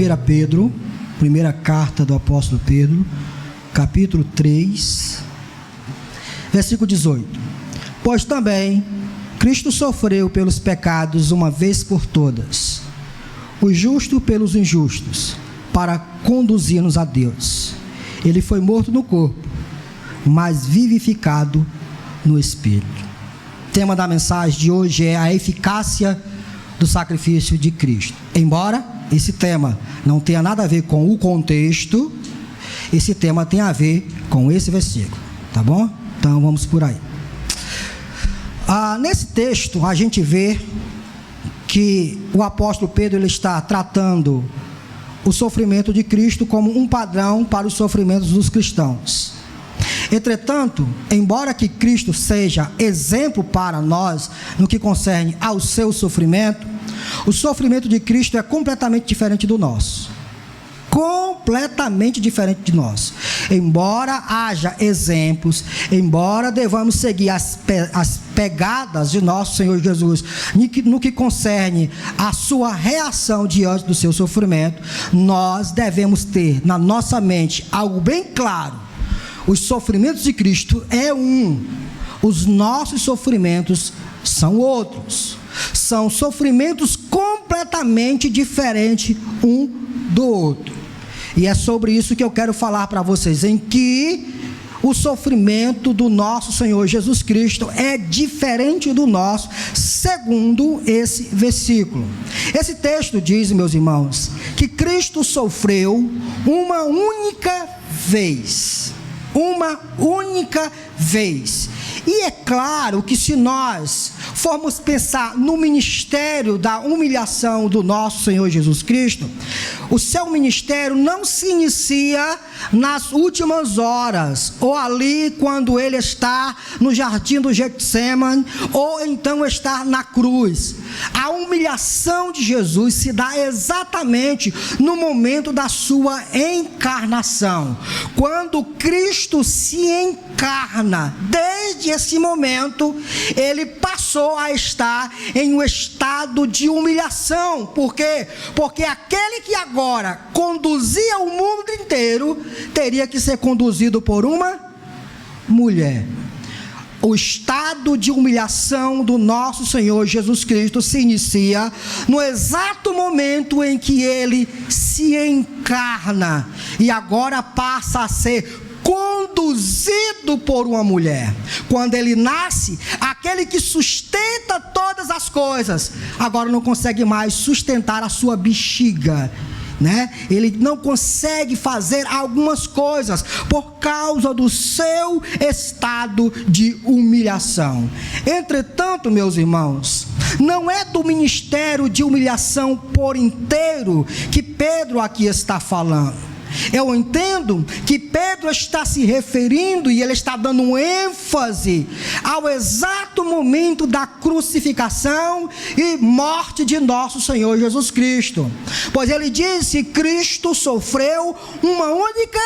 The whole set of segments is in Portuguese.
1 Pedro, primeira carta do apóstolo Pedro, capítulo 3, versículo 18. Pois também Cristo sofreu pelos pecados uma vez por todas, o justo pelos injustos, para conduzir-nos a Deus. Ele foi morto no corpo, mas vivificado no Espírito. O tema da mensagem de hoje é a eficácia do sacrifício de Cristo. Embora esse tema não tenha nada a ver com o contexto, esse tema tem a ver com esse versículo, tá bom? Então vamos por aí. Nesse texto a gente vê que o apóstolo Pedro ele está tratando o sofrimento de Cristo como um padrão para os sofrimentos dos cristãos. Entretanto, embora que Cristo seja exemplo para nós no que concerne ao seu sofrimento, o sofrimento de Cristo é completamente diferente do nosso. Completamente diferente de nós. Embora haja exemplos, embora devamos seguir as pegadas de nosso Senhor Jesus no que concerne a sua reação diante do seu sofrimento, nós devemos ter na nossa mente algo bem claro. Os sofrimentos de Cristo é um, os nossos sofrimentos são outros. São sofrimentos completamente diferentes um do outro. E é sobre isso que eu quero falar para vocês, em que o sofrimento do nosso Senhor Jesus Cristo é diferente do nosso, segundo esse versículo. Esse texto diz, meus irmãos, que Cristo sofreu uma única vez. Uma única vez. E é claro que se nós formos pensar no ministério da humilhação do nosso Senhor Jesus Cristo, o seu ministério não se inicia nas últimas horas, ou ali quando ele está no jardim do Getsemane, ou então está na cruz. A humilhação de Jesus se dá exatamente no momento da sua encarnação. Quando Cristo se encarna, desde esse momento, ele passou a estar em um estado de humilhação. Por quê? Porque aquele que agora conduzia o mundo inteiro, teria que ser conduzido por uma mulher. O estado de humilhação do nosso Senhor Jesus Cristo se inicia no exato momento em que ele se encarna e agora passa a ser conduzido por uma mulher. Quando ele nasce, aquele que sustenta todas as coisas, agora não consegue mais sustentar a sua bexiga, né? Ele não consegue fazer algumas coisas por causa do seu estado de humilhação. Entretanto, meus irmãos, não é do ministério de humilhação por inteiro que Pedro aqui está falando. Eu entendo que Pedro está se referindo e ele está dando um ênfase ao exato momento da crucificação e morte de nosso Senhor Jesus Cristo. Pois ele disse que Cristo sofreu uma única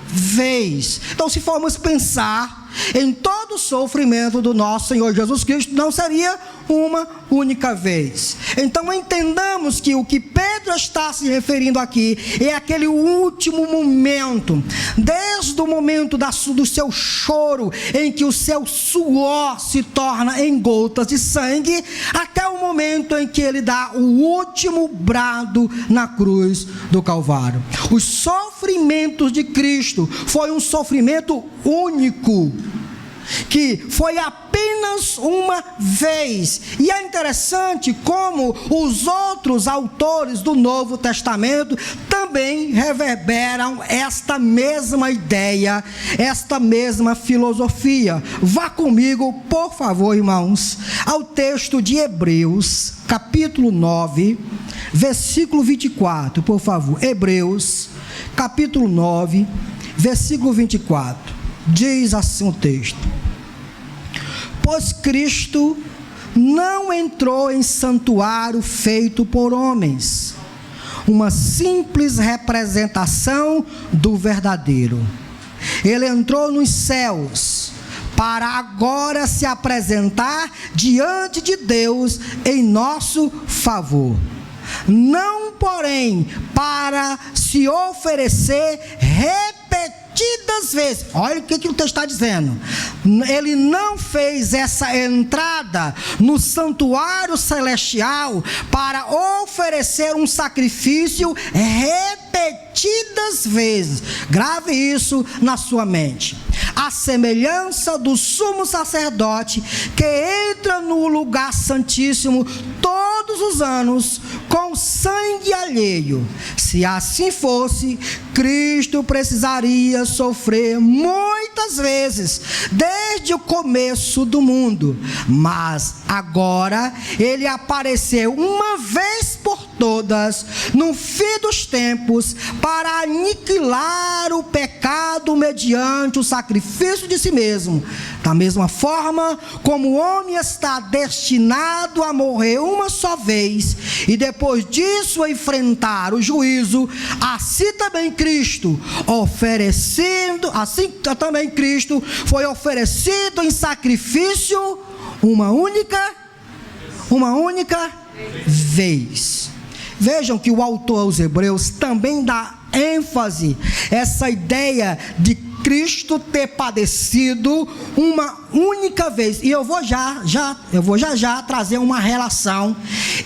vez. Então, se formos pensar em todo o sofrimento do nosso Senhor Jesus Cristo, não seria uma única vez. Então entendamos que o que Pedro está se referindo aqui é aquele último momento, desde o momento do seu choro, em que o seu suor se torna em gotas de sangue, até o momento em que ele dá o último brado na cruz do Calvário. Os sofrimentos de Cristo foi um sofrimento único, que foi apenas uma vez. E é interessante como os outros autores do Novo Testamento também reverberam esta mesma ideia, esta mesma filosofia. Vá comigo, por favor, irmãos, ao texto de Hebreus, capítulo 9, versículo 24, por favor. Hebreus, capítulo 9, versículo 24. Diz assim o texto: pois Cristo não entrou em santuário feito por homens, uma simples representação do verdadeiro. Ele entrou nos céus para agora se apresentar diante de Deus em nosso favor. não, porém, para se oferecer repetidas vezes. Olha o que o texto está dizendo. Ele não fez essa entrada no santuário celestial para oferecer um sacrifício repetidas vezes. Grave isso na sua mente. A semelhança do sumo sacerdote que entra no lugar santíssimo todos os anos com sangue alheio. Se assim fosse, Cristo precisaria sofrer muitas vezes desde o começo do mundo, mas agora ele apareceu uma vez por todas no fim dos tempos para aniquilar o pecado mediante o sacrifício de si mesmo. Da mesma forma como o homem está destinado a morrer uma só vez e depois disso enfrentar o juízo, assim também Cristo foi oferecido em sacrifício uma única vez. Vejam que o autor aos Hebreus também dá ênfase a essa ideia de Cristo ter padecido uma única vez. E eu vou já trazer uma relação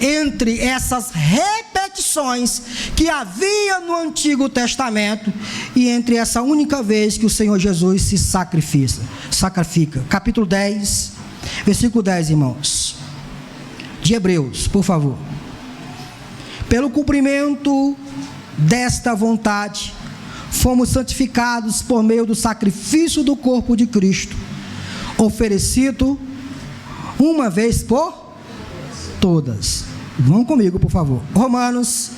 entre essas repetições que havia no Antigo Testamento e entre essa única vez que o Senhor Jesus se sacrifica. Capítulo 10, versículo 10, irmãos, de Hebreus, por favor. Pelo cumprimento desta vontade, fomos santificados por meio do sacrifício do corpo de Cristo, oferecido uma vez por todas. Vão comigo, por favor. Romanos,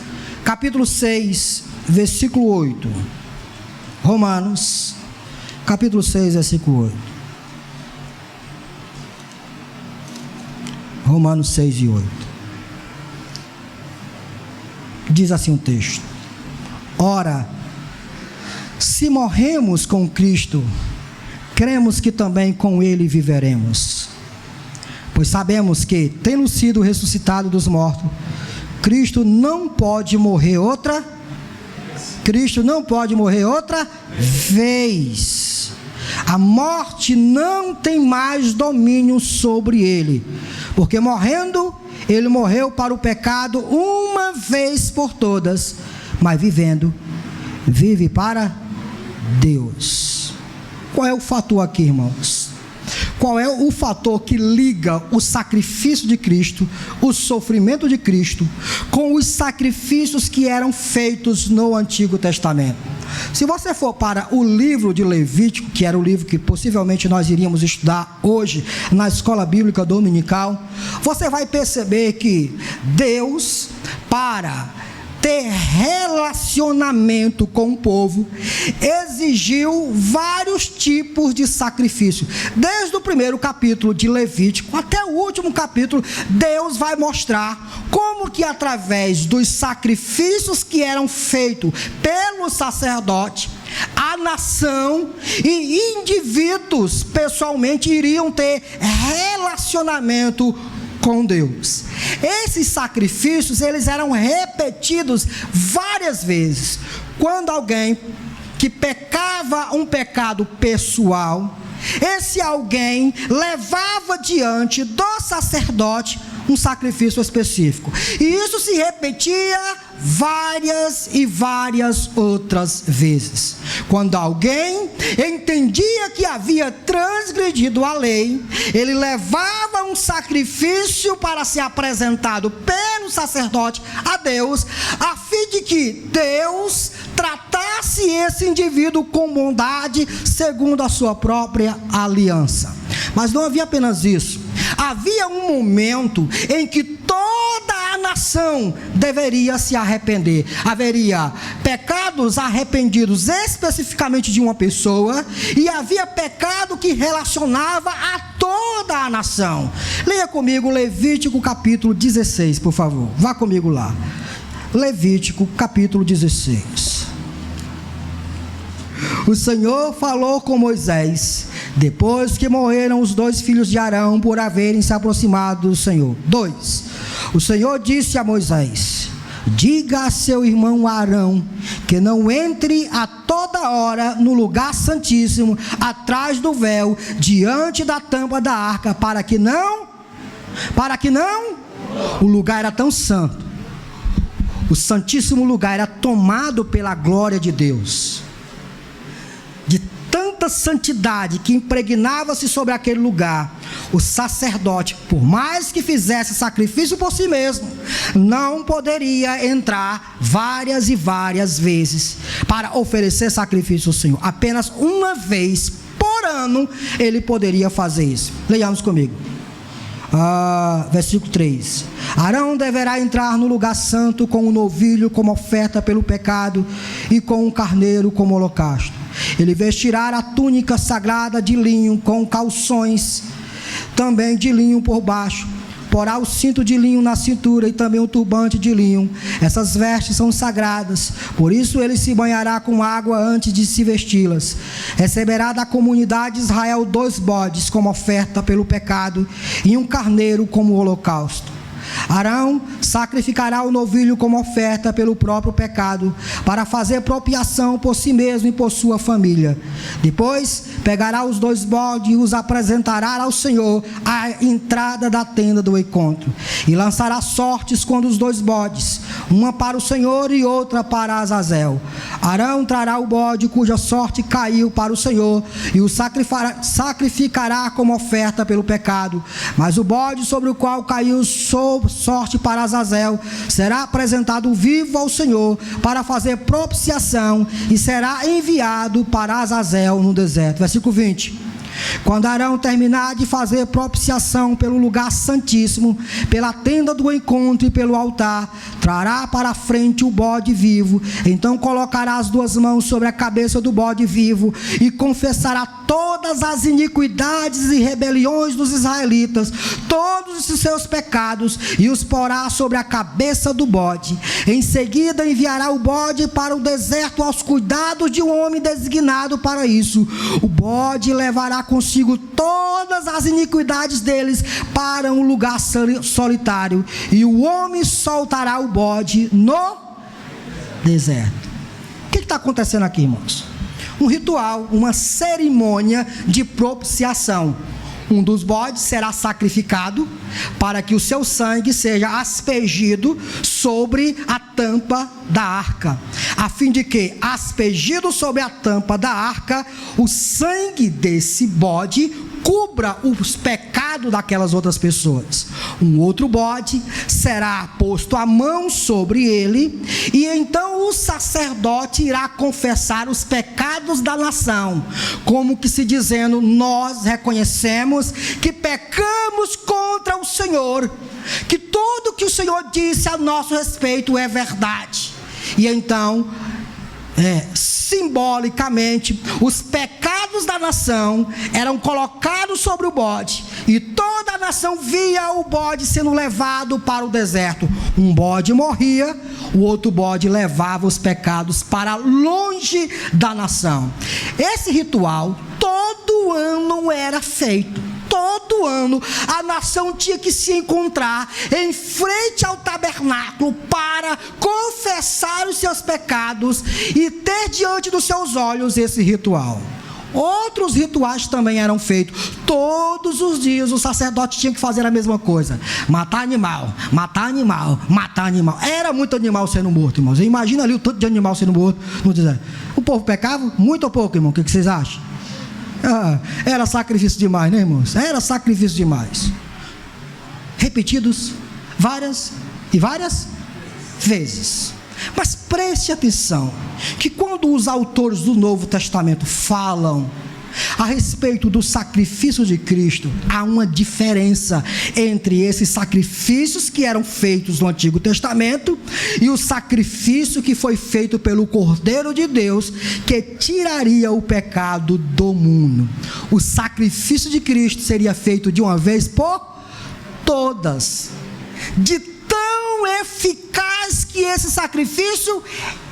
capítulo 6, versículo 8. Romanos, capítulo 6, versículo 8. Romanos 6 e 8. Diz assim o texto: ora, se morremos com Cristo, cremos que também com Ele viveremos. Pois sabemos que, tendo sido ressuscitado dos mortos, Cristo não pode morrer outra vez. A morte não tem mais domínio sobre ele, porque morrendo, ele morreu para o pecado uma vez por todas, mas vivendo, vive para Deus. Qual é o fator aqui, irmãos? Qual é o fator que liga o sacrifício de Cristo, o sofrimento de Cristo, com os sacrifícios que eram feitos no Antigo Testamento? Se você for para o livro de Levítico, que era o livro que possivelmente nós iríamos estudar hoje na escola bíblica dominical, você vai perceber que Deus, para ter relacionamento com o povo, exigiu vários tipos de sacrifício. Desde o primeiro capítulo de Levítico até o último capítulo, Deus vai mostrar como que através dos sacrifícios que eram feitos pelo sacerdote, a nação e indivíduos pessoalmente iriam ter relacionamento com Deus. Esses sacrifícios, eles eram repetidos várias vezes. Quando alguém que pecava um pecado pessoal, esse alguém levava diante do sacerdote um sacrifício específico, e isso se repetia várias e várias outras vezes. Quando alguém entendia que havia transgredido a lei, ele levava um sacrifício para ser apresentado pelo sacerdote a Deus, a fim de que Deus tratasse esse indivíduo com bondade, segundo a sua própria aliança. Mas não havia apenas isso. Havia um momento em que toda a nação deveria se arrepender. Haveria pecados arrependidos especificamente de uma pessoa, e havia pecado que relacionava a toda a nação. Leia comigo Levítico capítulo 16, por favor. Vá comigo lá. Levítico capítulo 16. O Senhor falou com Moisés, depois que morreram os 2 filhos de Arão por haverem se aproximado do Senhor. 2. O Senhor disse a Moisés: diga a seu irmão Arão que não entre a toda hora no lugar santíssimo, atrás do véu, diante da tampa da arca, para que não, o lugar era tão santo, o santíssimo lugar era tomado pela glória de Deus, de tanta santidade que impregnava-se sobre aquele lugar. O sacerdote, por mais que fizesse sacrifício por si mesmo, não poderia entrar várias e várias vezes para oferecer sacrifício ao Senhor. Apenas uma vez por ano ele poderia fazer isso. Leiamos comigo. Versículo 3: Arão deverá entrar no lugar santo com o novilho como oferta pelo pecado e com o carneiro como holocausto. Ele vestirá a túnica sagrada de linho com calções também de linho por baixo, porá o cinto de linho na cintura e também o turbante de linho. Essas vestes são sagradas, por isso ele se banhará com água antes de se vesti-las. Receberá da comunidade de Israel 2 bodes como oferta pelo pecado e um carneiro como holocausto. Arão sacrificará o novilho como oferta pelo próprio pecado, para fazer propiação por si mesmo e por sua família. Depois pegará os 2 bodes e os apresentará ao Senhor à entrada da tenda do encontro, e lançará sortes com os 2 bodes, uma para o Senhor e outra para Azazel. Arão trará o bode cuja sorte caiu para o Senhor e o sacrificará como oferta pelo pecado, mas o bode sobre o qual caiu sorte para Azazel será apresentado vivo ao Senhor para fazer propiciação e será enviado para Azazel no deserto. Versículo 20: Quando Arão terminar de fazer propiciação pelo lugar santíssimo, pela tenda do encontro e pelo altar, trará para a frente o bode vivo. Então colocará as 2 mãos sobre a cabeça do bode vivo e confessará todas as iniquidades e rebeliões dos israelitas, todos os seus pecados, e os porá sobre a cabeça do bode. Em seguida enviará o bode para o deserto aos cuidados de um homem designado para isso. O bode levará consigo todas as iniquidades deles para um lugar solitário, e o homem soltará o bode no deserto. O que está acontecendo aqui, irmãos? Um ritual, uma cerimônia de propiciação. Um dos bodes será sacrificado para que o seu sangue seja aspergido sobre a tampa da arca, a fim de que, aspergido sobre a tampa da arca, o sangue desse bode cubra os pecados daquelas outras pessoas. Um outro bode será posto a mão sobre ele, e então o sacerdote irá confessar os pecados da nação, como que se dizendo: nós reconhecemos que pecamos contra o Senhor, que tudo que o Senhor disse a nosso respeito é verdade. E então, simbolicamente, os pecados da nação eram colocados sobre o bode, e toda a nação via o bode sendo levado para o deserto. Um bode morria, o outro bode levava os pecados para longe da nação. Esse ritual todo ano era feito. Todo ano a nação tinha que se encontrar em frente ao tabernáculo para confessar os seus pecados e ter diante dos seus olhos esse ritual. Outros rituais também eram feitos. Todos os dias o sacerdote tinha que fazer a mesma coisa: matar animal, matar animal, matar animal. Era muito animal sendo morto, irmãos. Imagina ali o tanto de animal sendo morto no deserto. O povo pecava? Muito ou pouco, irmão? O que vocês acham? Era sacrifício demais, né, irmãos? Era sacrifício demais. Repetidos várias e várias vezes. Mas preste atenção, que quando os autores do Novo Testamento falam a respeito do sacrifício de Cristo, há uma diferença entre esses sacrifícios que eram feitos no Antigo Testamento e o sacrifício que foi feito pelo Cordeiro de Deus, que tiraria o pecado do mundo. O sacrifício de Cristo seria feito de uma vez por todas. De tão eficaz que esse sacrifício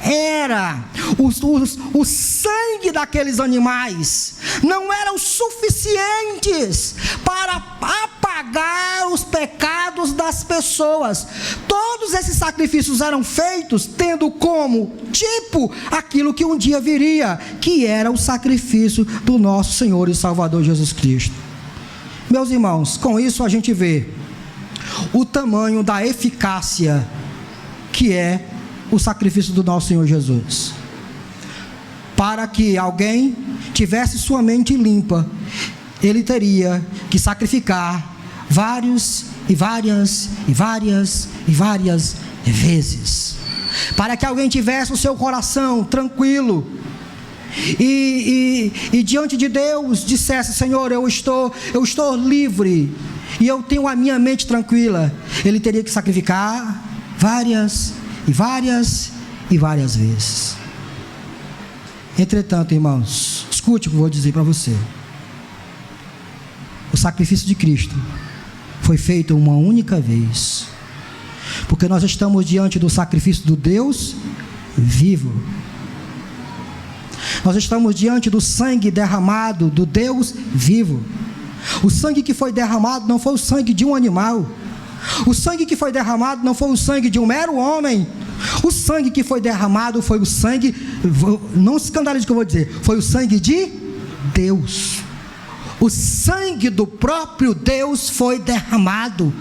era, o sangue daqueles animais não eram suficientes para apagar os pecados da das pessoas. Todos esses sacrifícios eram feitos tendo como tipo aquilo que um dia viria, que era o sacrifício do nosso Senhor e Salvador Jesus Cristo. Meus irmãos, com isso a gente vê o tamanho da eficácia que é o sacrifício do nosso Senhor Jesus. Para que alguém tivesse sua mente limpa, ele teria que sacrificar várias vezes. Para que alguém tivesse o seu coração tranquilo e diante de Deus dissesse: Senhor, eu estou livre e eu tenho a minha mente tranquila, ele teria que sacrificar várias vezes. Entretanto, irmãos, escute o que eu vou dizer para você. O sacrifício de Cristo foi feito uma única vez, porque nós estamos diante do sacrifício do Deus vivo. Nós estamos diante do sangue derramado do Deus vivo. O sangue que foi derramado não foi o sangue de um animal. O sangue que foi derramado não foi o sangue de um mero homem. O sangue que foi derramado foi o sangue, não se escandalize o que eu vou dizer, foi o sangue de Deus. O sangue do próprio Deus foi derramado.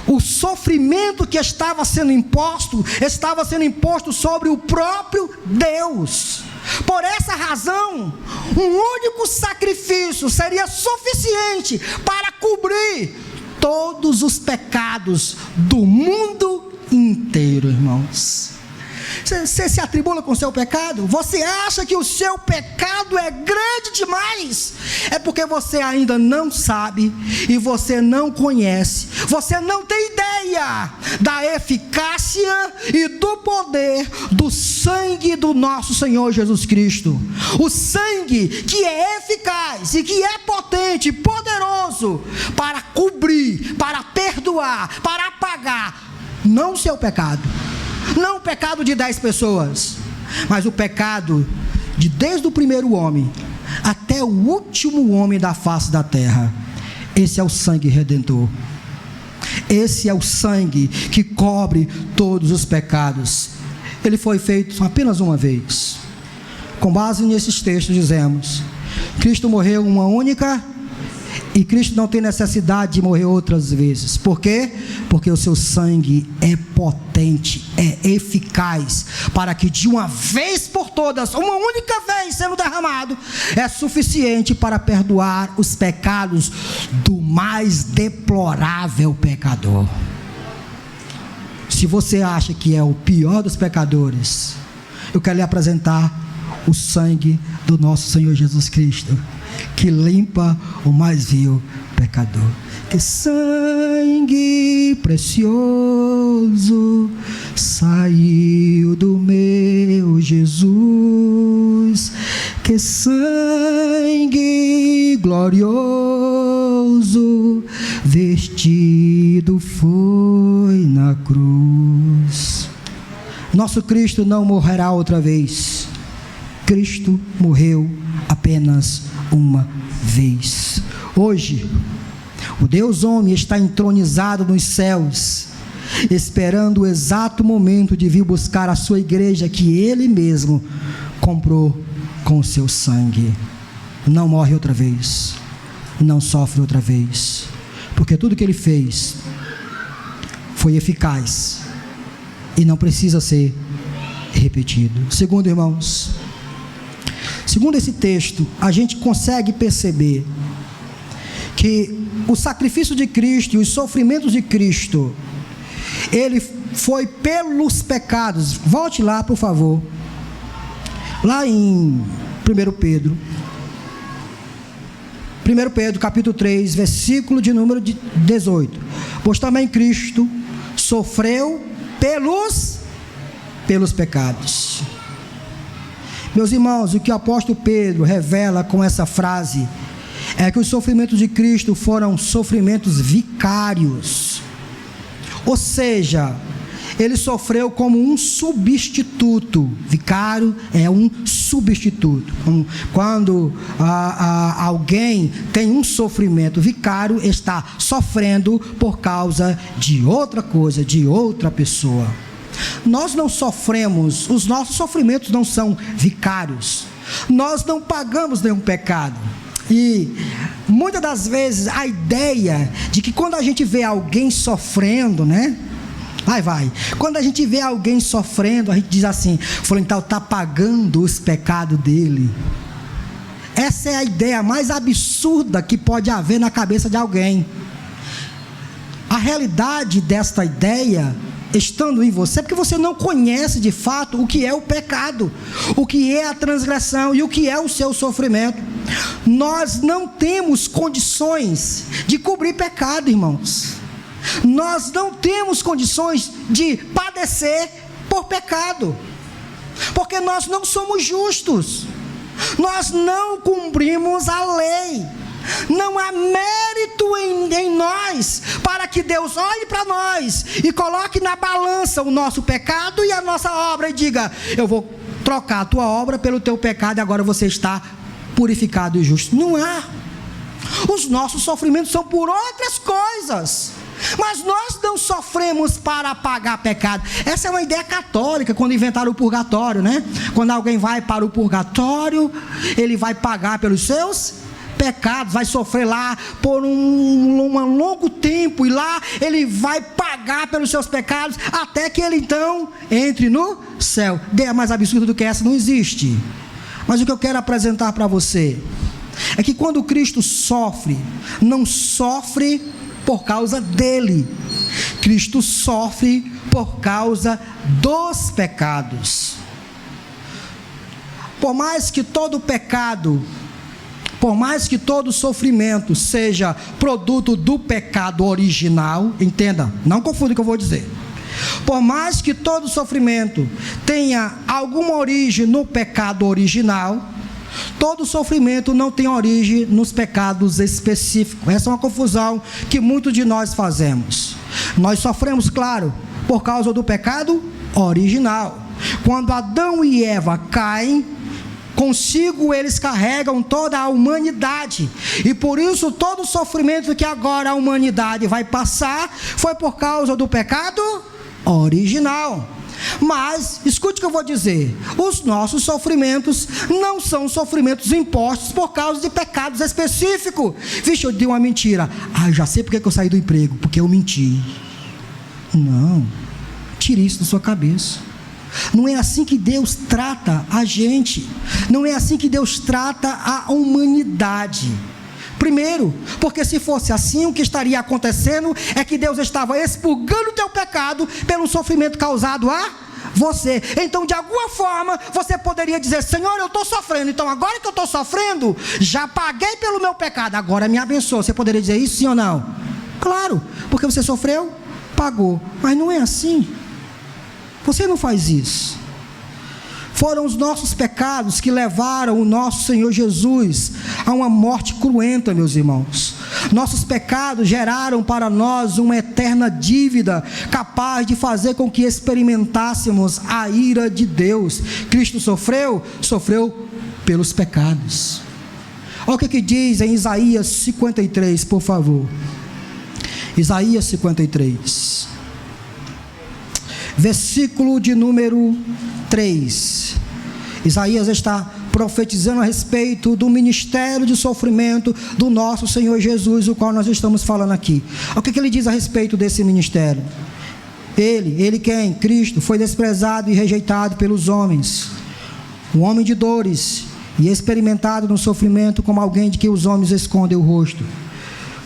O sofrimento que estava sendo imposto sobre o próprio Deus. Por essa razão, um único sacrifício seria suficiente para cobrir todos os pecados do mundo inteiro, irmãos. Você se atribula com o seu pecado? Você acha que o seu pecado é grande demais? É porque você ainda não sabe e você não conhece, você não tem ideia da eficácia e do poder do sangue do nosso Senhor Jesus Cristo. O sangue que é eficaz e que é potente, poderoso para cobrir, para perdoar, para apagar não o seu pecado, não o pecado de 10 pessoas, mas o pecado de desde o primeiro homem até o último homem da face da terra. Esse é o sangue redentor. Esse é o sangue que cobre todos os pecados. Ele foi feito apenas uma vez. Com base nesses textos dizemos: Cristo morreu uma única e Cristo não tem necessidade de morrer outras vezes. Por quê? Porque o seu sangue é potente, é eficaz, para que de uma vez por todas, uma única vez sendo derramado, é suficiente para perdoar os pecados do mais deplorável pecador. Se você acha que é o pior dos pecadores, eu quero lhe apresentar o sangue do nosso Senhor Jesus Cristo, que limpa o mais vil pecador. Que sangue precioso saiu do meu Jesus. Que sangue glorioso vestido foi na cruz. Nosso Cristo não morrerá outra vez. Cristo morreu apenas uma vez. Hoje, o Deus homem está entronizado nos céus, esperando o exato momento de vir buscar a sua igreja, que Ele mesmo comprou com o seu sangue. Não morre outra vez, não sofre outra vez, porque tudo que Ele fez foi eficaz e não precisa ser repetido. Segundo, irmãos, segundo esse texto, a gente consegue perceber que o sacrifício de Cristo e os sofrimentos de Cristo, ele foi pelos pecados. Volte lá, por favor, lá em 1 Pedro capítulo 3, versículo de número 18. Pois também Cristo sofreu pelos pecados. Meus irmãos, o que o apóstolo Pedro revela com essa frase é que os sofrimentos de Cristo foram sofrimentos vicários. Ou seja, ele sofreu como um substituto. Vicário é um substituto. Quando alguém tem um sofrimento, vicário está sofrendo por causa de outra coisa, de outra pessoa. Nós não sofremos, os nossos sofrimentos não são vicários. Nós não pagamos nenhum pecado. E muitas das vezes a ideia de que quando a gente vê alguém sofrendo, né? Quando a gente vê alguém sofrendo, a gente diz assim: fulano tal está pagando os pecados dele. Essa é a ideia mais absurda que pode haver na cabeça de alguém. A realidade desta ideia, estando em você, porque você não conhece de fato o que é o pecado, o que é a transgressão e o que é o seu sofrimento. Nós não temos condições de cobrir pecado, irmãos. Nós não temos condições de padecer por pecado, porque nós não somos justos, nós não cumprimos a lei. Não há mérito em nós para que Deus olhe para nós e coloque na balança o nosso pecado e a nossa obra e diga: eu vou trocar a tua obra pelo teu pecado e agora você está purificado e justo. Não há. Os nossos sofrimentos são por outras coisas, mas nós não sofremos para pagar pecado. Essa é uma ideia católica, quando inventaram o purgatório, né? Quando alguém vai para o purgatório, ele vai pagar pelos seus pecados, vai sofrer lá por um longo tempo, e lá ele vai pagar pelos seus pecados, até que ele então entre no céu. Ideia mais absurda do que essa não existe. Mas o que eu quero apresentar para você é que quando Cristo sofre, não sofre por causa dele. Cristo sofre por causa dos pecados. Por mais que todo pecado, por mais que todo sofrimento seja produto do pecado original, entenda, não confunda o que eu vou dizer. Por mais que todo sofrimento tenha alguma origem no pecado original, todo sofrimento não tem origem nos pecados específicos. Essa é uma confusão que muitos de nós fazemos. Nós sofremos, claro, por causa do pecado original. Quando Adão e Eva caem, consigo eles carregam toda a humanidade, e por isso todo o sofrimento que agora a humanidade vai passar foi por causa do pecado original. Mas escute o que eu vou dizer: os nossos sofrimentos não são sofrimentos impostos por causa de pecados específicos. Vixe, eu dei uma mentira, já sei porque eu saí do emprego, porque eu menti. Não, tire isso da sua cabeça. Não é assim que Deus trata a gente. Não é assim que Deus trata a humanidade. Primeiro, porque se fosse assim, o que estaria acontecendo é que Deus estava expurgando o teu pecado pelo sofrimento causado a você. Então, de alguma forma, você poderia dizer: Senhor, eu estou sofrendo, então agora que eu estou sofrendo, já paguei pelo meu pecado, agora me abençoa. Você poderia dizer isso, sim ou não? Claro, porque você sofreu, pagou. Mas não é assim. Você não faz isso. Foram os nossos pecados que levaram o nosso Senhor Jesus a uma morte cruenta, meus irmãos. Nossos pecados geraram para nós uma eterna dívida, capaz de fazer com que experimentássemos a ira de Deus. Cristo sofreu pelos pecados. Olha o que diz em Isaías 53, por favor. Isaías 53. Versículo de número 3. Isaías está profetizando a respeito do ministério de sofrimento do nosso Senhor Jesus, o qual nós estamos falando aqui. O que ele diz a respeito desse ministério? Ele quem? Cristo, foi desprezado e rejeitado pelos homens, um homem de dores, e experimentado no sofrimento como alguém de que os homens escondem o rosto.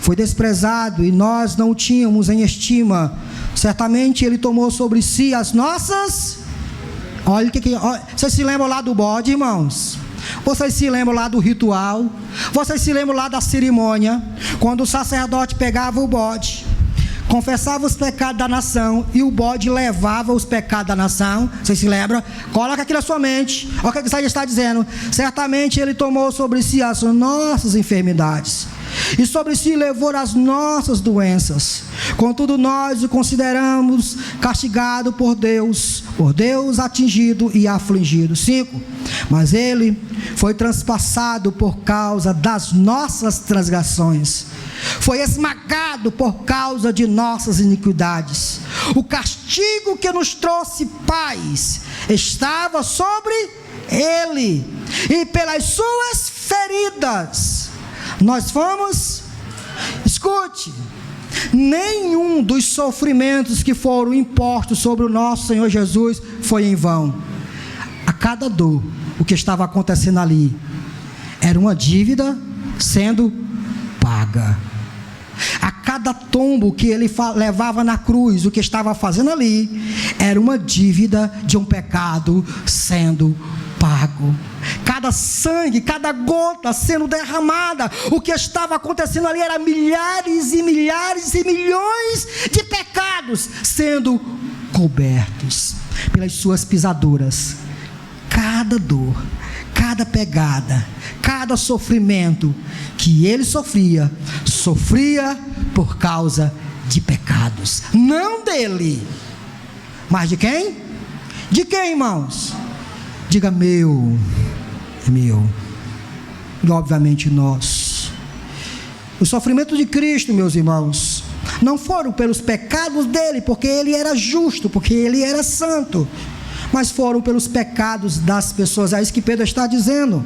Foi desprezado e nós não o tínhamos em estima. Certamente ele tomou sobre si as nossas... Olha o que... Vocês se lembram lá do bode, irmãos? Vocês se lembram lá do ritual? Vocês se lembram lá da cerimônia? Quando o sacerdote pegava o bode, confessava os pecados da nação, e o bode levava os pecados da nação. Vocês se lembram? Coloca aqui na sua mente. Olha o que Isaías está dizendo. Certamente ele tomou sobre si as nossas enfermidades e sobre si levou as nossas doenças. Contudo, nós o consideramos castigado por Deus atingido e afligido. 5. Mas ele foi transpassado por causa das nossas transgressões, foi esmagado por causa de nossas iniquidades. O castigo que nos trouxe paz estava sobre ele, e pelas suas feridas nós fomos. Escute, nenhum dos sofrimentos que foram impostos sobre o nosso Senhor Jesus foi em vão. A cada dor, o que estava acontecendo ali era uma dívida sendo paga. A cada tombo que ele levava na cruz, o que estava fazendo ali era uma dívida de um pecado sendo pago. Cada sangue, cada gota sendo derramada, o que estava acontecendo ali era milhares e milhares e milhões de pecados sendo cobertos pelas suas pisaduras. Cada dor, cada pegada, cada sofrimento que ele sofria por causa de pecados, não dele, mas de quem? De quem, irmãos? Diga meu, e obviamente nós. O sofrimento de Cristo, meus irmãos, não foram pelos pecados dele, porque ele era justo, porque ele era santo, mas foram pelos pecados das pessoas. É isso que Pedro está dizendo.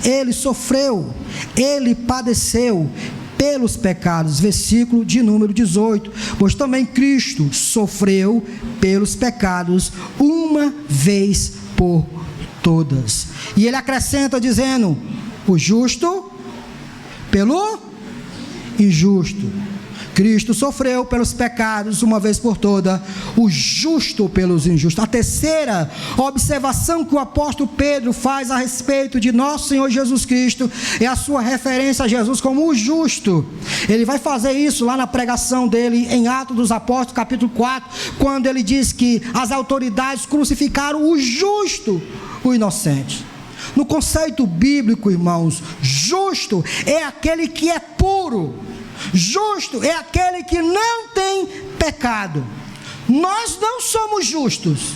Ele sofreu, ele padeceu pelos pecados, versículo de número 18, pois também Cristo sofreu pelos pecados uma vez por todas. E ele acrescenta dizendo: o justo pelo injusto. Cristo sofreu pelos pecados uma vez por toda, o justo pelos injustos. A terceira observação que o apóstolo Pedro faz a respeito de nosso Senhor Jesus Cristo é a sua referência a Jesus como o justo. Ele vai fazer isso lá na pregação dele em Atos dos Apóstolos, capítulo 4, quando ele diz que as autoridades crucificaram o justo, o inocente. No conceito bíblico, irmãos, justo é aquele que é puro. Justo é aquele que não tem pecado. Nós não somos justos.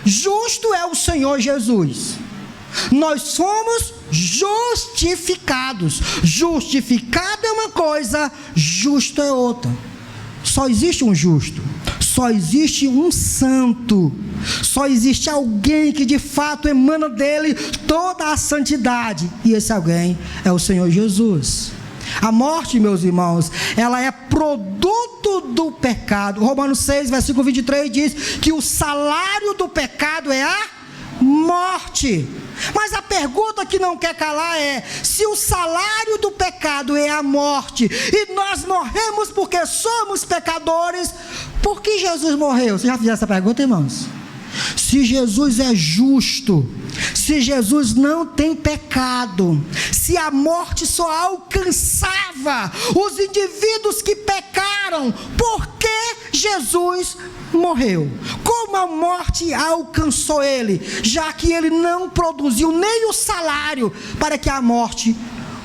Justo é o Senhor Jesus. Nós somos justificados. Justificado é uma coisa, justo é outra. Só existe um justo, só existe um santo, só existe alguém que de fato emana dele toda a santidade, e esse alguém é o Senhor Jesus. A morte, meus irmãos, ela é produto do pecado. Romanos 6, versículo 23 diz que o salário do pecado é a morte. Mas a pergunta que não quer calar é: se o salário do pecado é a morte, e nós morremos porque somos pecadores, por que Jesus morreu? Você já fez essa pergunta, irmãos? Se Jesus é justo, se Jesus não tem pecado, se a morte só alcançava os indivíduos que pecaram, por que Jesus morreu? Como a morte alcançou ele, já que ele não produziu nem o salário para que a morte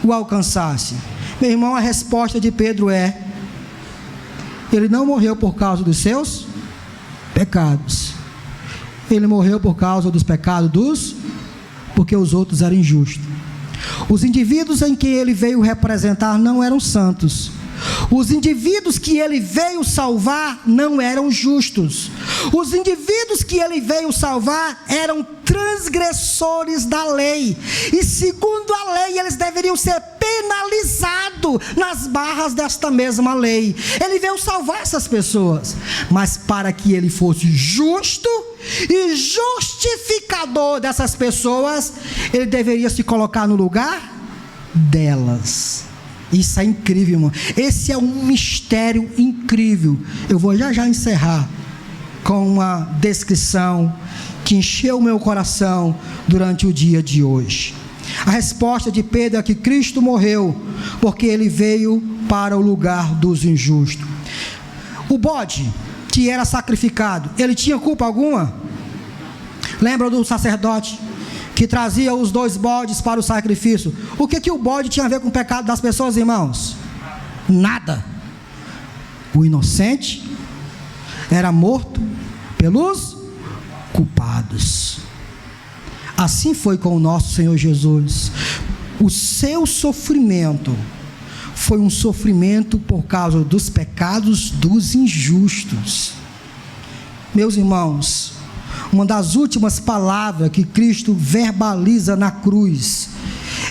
o alcançasse? Meu irmão, a resposta de Pedro é: ele não morreu por causa dos seus pecados, ele morreu por causa dos pecados porque os outros eram injustos. Os indivíduos em que ele veio representar não eram santos. Os indivíduos que ele veio salvar não eram justos. Os indivíduos que ele veio salvar eram transgressores da lei, e segundo a lei eles deveriam ser penalizados nas barras desta mesma lei. Ele veio salvar essas pessoas, mas para que ele fosse justo e justificador dessas pessoas, ele deveria se colocar no lugar delas. Isso é incrível, irmão. Esse é um mistério incrível. Eu vou já encerrar com uma descrição que encheu o meu coração durante o dia de hoje. A resposta de Pedro é que Cristo morreu porque ele veio para o lugar dos injustos. O bode que era sacrificado, ele tinha culpa alguma? Lembra do sacerdote que trazia os 2 bodes para o sacrifício. O que o bode tinha a ver com o pecado das pessoas, irmãos? Nada. O inocente era morto pelos culpados. Assim foi com o nosso Senhor Jesus. O seu sofrimento foi um sofrimento por causa dos pecados dos injustos. Meus irmãos, uma das últimas palavras que Cristo verbaliza na cruz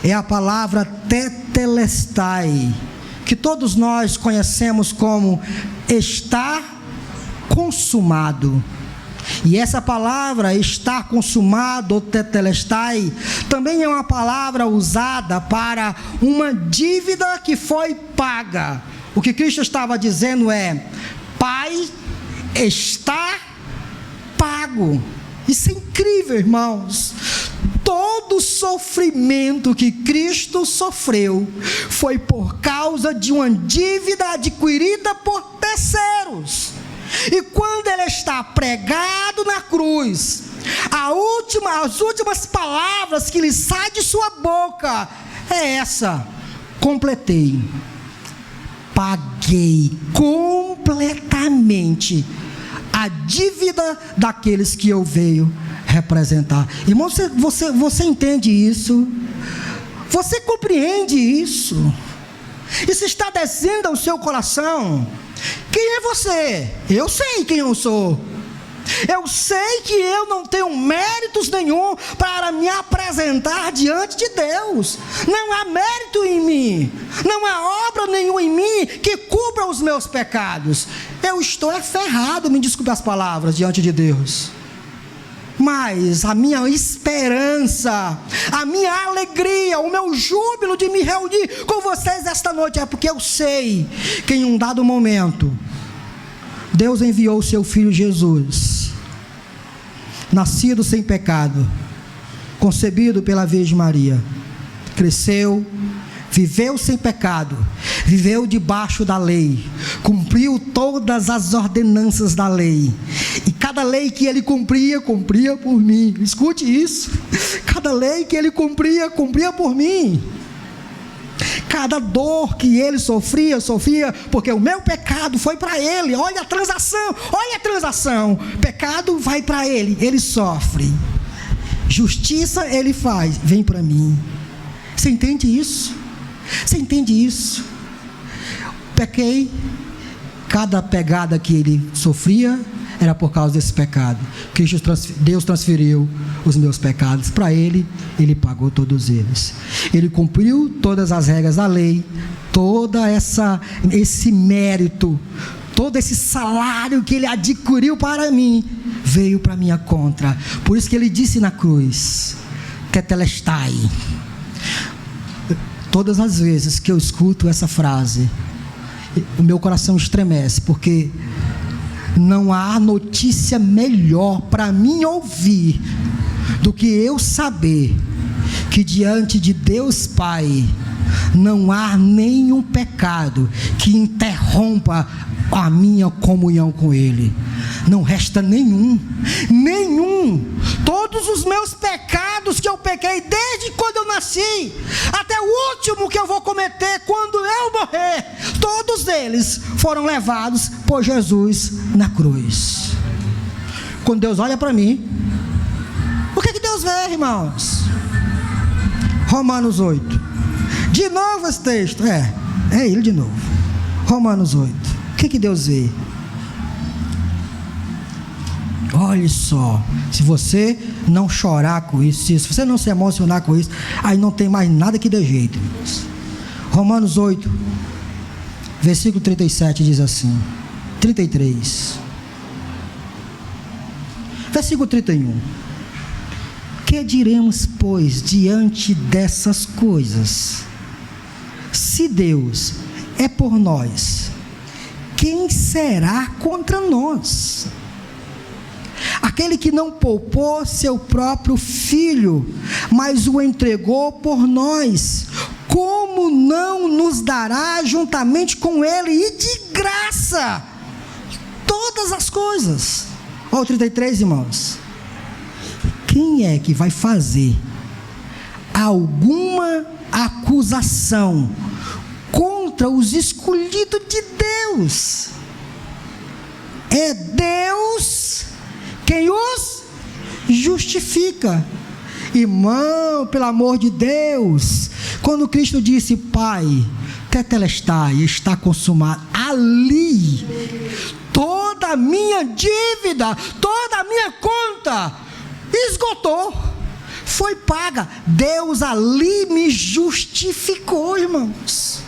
é a palavra tetelestai, que todos nós conhecemos como está consumado. E essa palavra, estar consumado, ou tetelestai, também é uma palavra usada para uma dívida que foi paga. O que Cristo estava dizendo é: Pai, está pago. Isso é incrível, irmãos. Todo o sofrimento que Cristo sofreu foi por causa de uma dívida adquirida por terceiros. E quando ele está pregado na cruz, as últimas palavras que lhe saem de sua boca é essa: completei, paguei completamente a dívida daqueles que eu veio representar. Irmão, você entende isso? Você compreende isso? Isso está descendo ao seu coração? Quem é você? Eu sei quem eu sou. Eu sei que eu não tenho méritos nenhum para me apresentar diante de Deus. Não há mérito em mim, não há obra nenhuma em mim que cubra os meus pecados. Eu estou ferrado, me desculpe as palavras, diante de Deus. Mas a minha esperança, a minha alegria, o meu júbilo de me reunir com vocês esta noite é porque eu sei que em um dado momento Deus enviou o seu Filho Jesus, nascido sem pecado, concebido pela Virgem Maria, cresceu, viveu sem pecado, viveu debaixo da lei, cumpriu todas as ordenanças da lei, e cada lei que ele cumpria por mim. Escute isso: cada lei que ele cumpria por mim. Cada dor que ele sofria porque o meu pecado foi para ele. Olha a transação, pecado vai para ele, ele sofre, justiça ele faz, vem para mim. Você entende isso? Você entende isso? Pequei, cada pegada que ele sofria era por causa desse pecado. Deus transferiu os meus pecados para ele, ele pagou todos eles. Ele cumpriu todas as regras da lei, esse mérito, todo esse salário que ele adquiriu para mim, veio para minha conta. Por isso que ele disse na cruz: tetelestai. Todas as vezes que eu escuto essa frase, o meu coração estremece, porque não há notícia melhor para mim ouvir do que eu saber que diante de Deus Pai não há nenhum pecado que interrompa a minha comunhão com Ele. Não resta nenhum. Todos os meus pecados que eu pequei desde quando eu nasci até o último que eu vou cometer quando eu morrer, todos eles foram levados por Jesus na cruz. Quando Deus olha para mim, o que Deus vê, irmãos? Romanos 8. De novo esse texto. É ele de novo. Romanos 8. O que Deus vê? Olhe só, se você não chorar com isso, se você não se emocionar com isso, aí não tem mais nada que dê jeito, irmãos. Romanos 8, versículo 37 diz assim, 33, versículo 31. Que diremos, pois, diante dessas coisas? Se Deus é por nós, quem será contra nós? Aquele que não poupou seu próprio filho, mas o entregou por nós, como não nos dará juntamente com ele e de graça todas as coisas? Olha o 33, irmãos. Quem é que vai fazer alguma acusação contra os escolhidos de Deus. É Deus quem os justifica. Irmão, pelo amor de Deus, quando Cristo disse: Pai, tetelestai, está consumado, ali toda a minha dívida, toda a minha conta esgotou, foi paga. Deus ali me justificou, irmãos.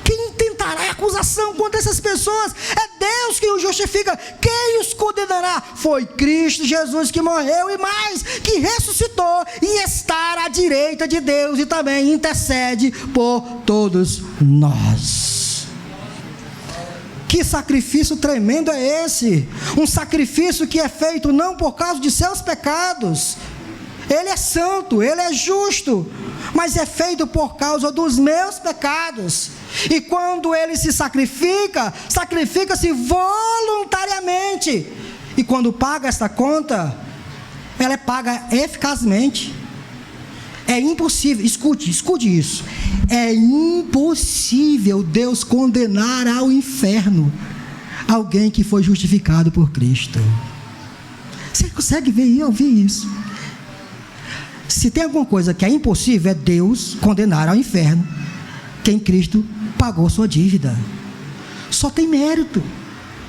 Quem tentará acusação contra essas pessoas? É Deus que os justifica. Quem os condenará? Foi Cristo Jesus, que morreu e mais, que ressuscitou e está à direita de Deus e também intercede por todos nós. Que sacrifício tremendo é esse? Um sacrifício que é feito não por causa de seus pecados. Ele é santo, Ele é justo, mas é feito por causa dos meus pecados. E quando Ele se sacrifica, sacrifica-se voluntariamente. E quando paga essa conta, ela é paga eficazmente. É impossível, escute isso. É impossível Deus condenar ao inferno alguém que foi justificado por Cristo. Você consegue ver e ouvir isso? Se tem alguma coisa que é impossível, é Deus condenar ao inferno quem Cristo pagou sua dívida. Só tem mérito.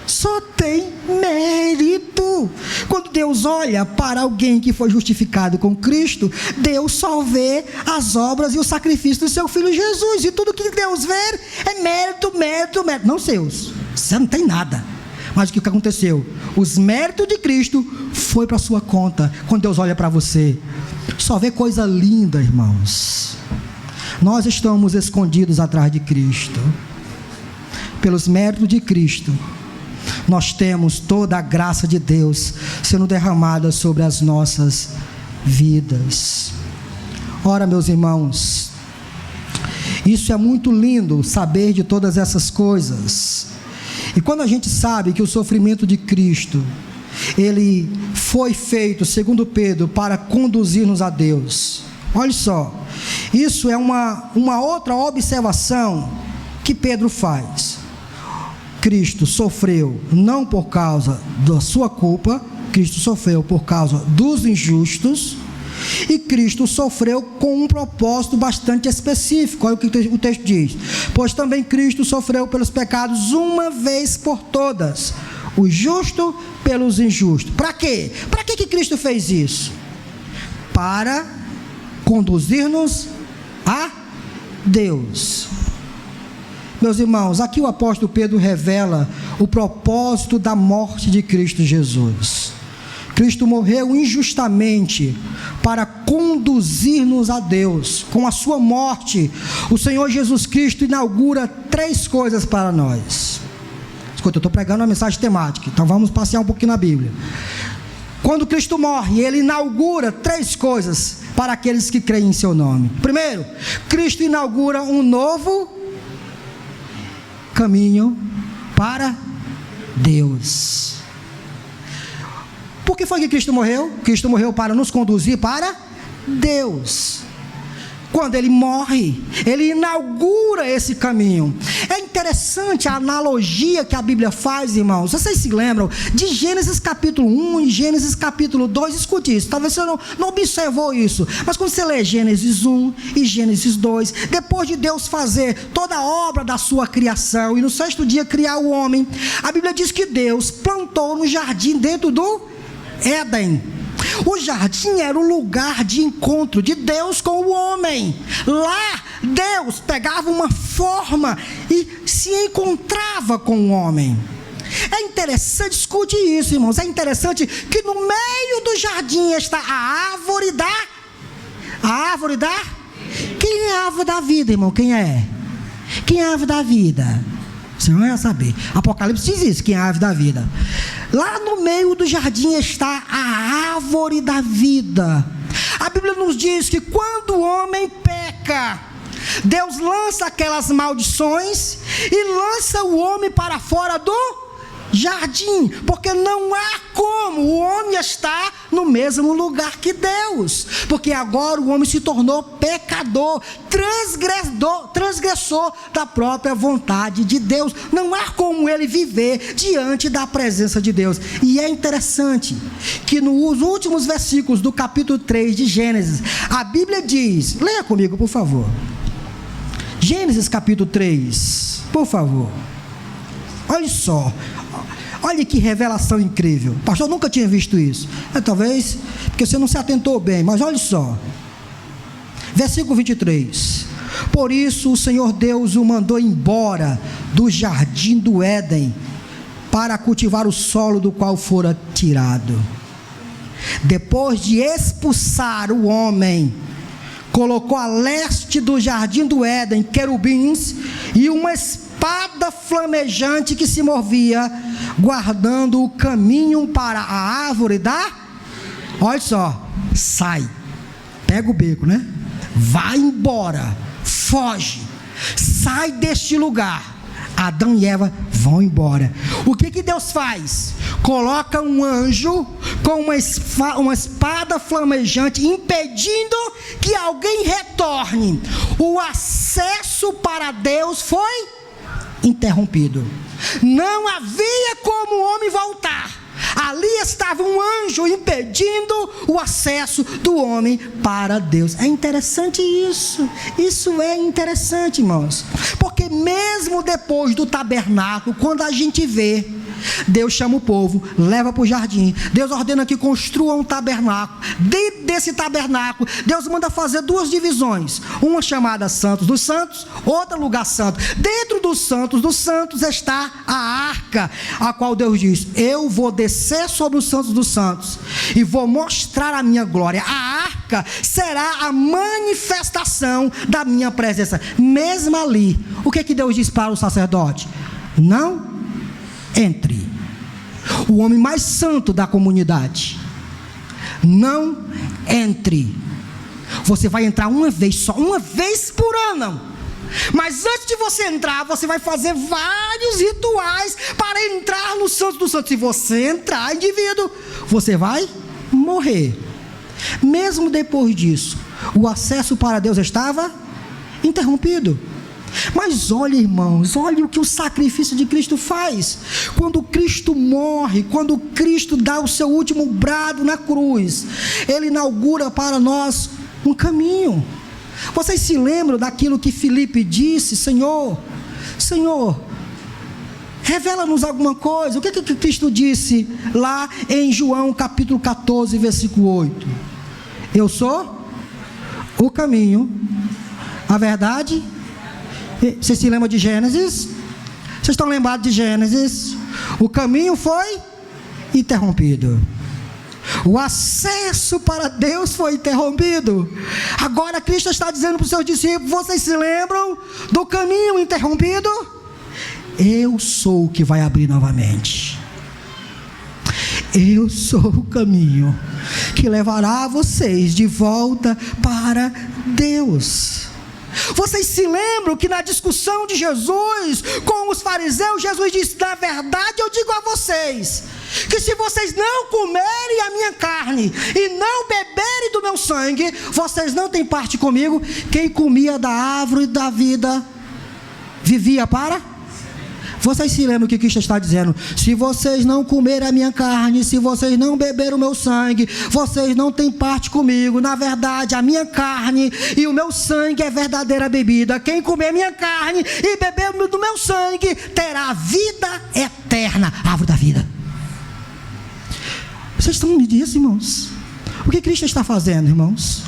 Só tem mérito. Quando Deus olha para alguém que foi justificado com Cristo, Deus só vê as obras e o sacrifício do seu Filho Jesus. E tudo que Deus vê é mérito. Não seus. Você não tem nada. Mas o que aconteceu? Os méritos de Cristo foi para a sua conta. Quando Deus olha para você, só vê coisa linda, irmãos. Nós estamos escondidos atrás de Cristo. Pelos méritos de Cristo, nós temos toda a graça de Deus sendo derramada sobre as nossas vidas. Ora, meus irmãos, isso é muito lindo, saber de todas essas coisas. E quando a gente sabe que o sofrimento de Cristo, ele foi feito, segundo Pedro, para conduzir-nos a Deus. Olha só, isso é uma outra observação que Pedro faz. Cristo sofreu não por causa da sua culpa, Cristo sofreu por causa dos injustos, e Cristo sofreu com um propósito bastante específico. Olha o que o texto diz: pois também Cristo sofreu pelos pecados uma vez por todas, o justo pelos injustos. Para quê? Para que Cristo fez isso? Para conduzir-nos a Deus. Meus irmãos, aqui o apóstolo Pedro revela o propósito da morte de Cristo Jesus. Cristo morreu injustamente para conduzir-nos a Deus. Com a sua morte, o Senhor Jesus Cristo inaugura 3 coisas para nós. Escuta, eu estou pregando uma mensagem temática, então vamos passear um pouquinho na Bíblia. Quando Cristo morre, Ele inaugura 3 coisas para aqueles que creem em seu nome. Primeiro, Cristo inaugura um novo caminho para Deus. Por que foi que Cristo morreu? Cristo morreu para nos conduzir para Deus. Quando Ele morre, Ele inaugura esse caminho. É interessante a analogia que a Bíblia faz, irmãos. Vocês se lembram de Gênesis capítulo 1 e Gênesis capítulo 2? Escute isso, talvez você não observou isso, mas quando você lê Gênesis 1 e Gênesis 2, depois de Deus fazer toda a obra da sua criação e no 6º dia criar o homem, a Bíblia diz que Deus plantou no jardim dentro do Éden. O jardim era o lugar de encontro de Deus com o homem. Lá Deus pegava uma forma e se encontrava com o homem. É interessante, escute isso, irmãos. É interessante que no meio do jardim está a árvore da... Quem é a árvore da vida, irmão? Quem é? Quem é a árvore da vida? Você não vai saber. Apocalipse diz isso, quem é a árvore da vida. Lá no meio do jardim está a árvore da vida. A Bíblia nos diz que quando o homem peca, Deus lança aquelas maldições e lança o homem para fora do jardim, porque não há como o homem estar no mesmo lugar que Deus, porque agora o homem se tornou pecador, transgressor da própria vontade de Deus. Não há como ele viver diante da presença de Deus. E é interessante que nos últimos versículos do capítulo 3 de Gênesis, a Bíblia diz, leia comigo por favor, Gênesis capítulo 3, por favor. Olha só, olha que revelação incrível. O pastor nunca tinha visto isso. Talvez porque você não se atentou bem, mas olha só. Versículo 23. Por isso o Senhor Deus o mandou embora do jardim do Éden, para cultivar o solo do qual fora tirado. Depois de expulsar o homem, colocou a leste do jardim do Éden querubins e uma espada flamejante que se movia, guardando o caminho para a árvore da... Olha só, sai, pega o beco, né? Vai embora, foge, sai deste lugar. Adão e Eva vão embora. O que Deus faz? Coloca um anjo com uma espada flamejante, impedindo que alguém retorne. O acesso para Deus foi interrompido. Não havia como o homem voltar. Ali estava um anjo impedindo o acesso do homem para Deus. É interessante isso. Isso é interessante, irmãos. Porque mesmo depois do tabernáculo, quando a gente vê, Deus chama o povo, leva para o jardim. Deus ordena que construa um tabernáculo. Dentro desse tabernáculo, Deus manda fazer duas divisões. Uma chamada Santos dos Santos, outra lugar santo. Dentro dos Santos está a arca, a qual Deus diz: eu vou descer sobre os Santos dos Santos e vou mostrar a minha glória. A arca será a manifestação da minha presença. Mesmo ali, o que Deus diz para o sacerdote? Não entre. O homem mais santo da comunidade, não entre. Você vai entrar uma vez só, uma vez por ano. Mas antes de você entrar, você vai fazer vários rituais para entrar no Santo dos Santos. Se você entrar, indivíduo, você vai morrer. Mesmo depois disso, o acesso para Deus estava interrompido. Mas olha, irmãos, olha o que o sacrifício de Cristo faz. Quando Cristo morre, quando Cristo dá o seu último brado na cruz, Ele inaugura para nós um caminho. Vocês se lembram daquilo que Filipe disse? Senhor, revela-nos alguma coisa. O que Cristo disse lá em João capítulo 14, versículo 8? Eu sou o caminho, a verdade. Vocês se lembram de Gênesis? Vocês estão lembrados de Gênesis? O caminho foi interrompido. O acesso para Deus foi interrompido. Agora Cristo está dizendo para os seus discípulos: vocês se lembram do caminho interrompido? Eu sou o que vai abrir novamente. Eu sou o caminho que levará vocês de volta para Deus. Vocês se lembram que na discussão de Jesus com os fariseus, Jesus disse: na verdade eu digo a vocês, que se vocês não comerem a minha carne e não beberem do meu sangue, vocês não têm parte comigo. Quem comia da árvore da vida vivia para... Vocês se lembram o que Cristo está dizendo? Se vocês não comerem a minha carne, se vocês não beberem o meu sangue, vocês não têm parte comigo. Na verdade, a minha carne e o meu sangue é verdadeira bebida. Quem comer minha carne e beber do meu sangue terá vida eterna. Árvore da vida. Vocês estão me dizendo, irmãos? O que Cristo está fazendo, irmãos?